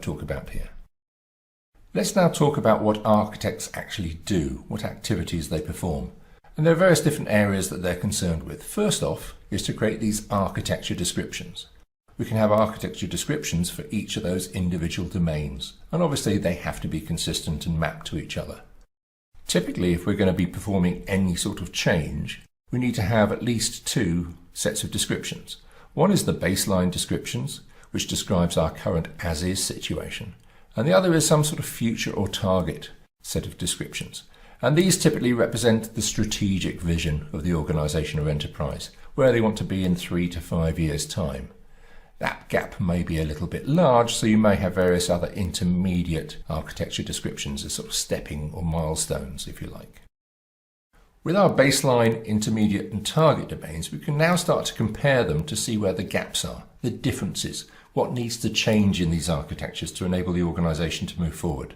won't talk about here. Let's now talk about what architects actually do, what activities they perform. And there are various different areas that they're concerned with. First off is to create these architecture descriptions. We can have architecture descriptions for each of those individual domains, and obviously they have to be consistent and mapped to each other. Typically, if we're going to be performing any sort of change, we need to have at least two sets of descriptions. One is the baseline descriptions, which describes our current as-is situation, and the other is some sort of future or target set of descriptions. And these typically represent the strategic vision of the organisation or enterprise, where they want to be in 3 to 5 years' time. That gap may be a little bit large, so you may have various other intermediate architecture descriptions as sort of stepping or milestones, if you like. With our baseline, intermediate and target domains, we can now start to compare them to see where the gaps are, the differences, what needs to change in these architectures to enable the organisation to move forward.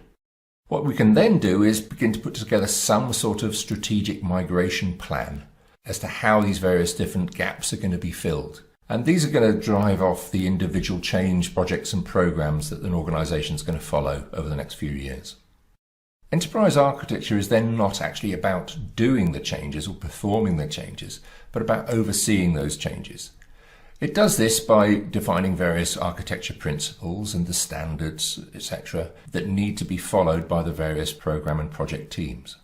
What we can then do is begin to put together some sort of strategic migration plan as to how these various different gaps are going to be filled. And these are going to drive off the individual change projects and programs that an organisation is going to follow over the next few years. Enterprise architecture is then not actually about doing the changes or performing the changes, but about overseeing those changes. It does this by defining various architecture principles and the standards, etc., that need to be followed by the various program and project teams.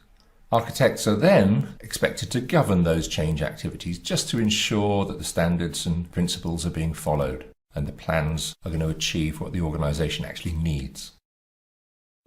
Architects are then expected to govern those change activities just to ensure that the standards and principles are being followed and the plans are going to achieve what the organisation actually needs.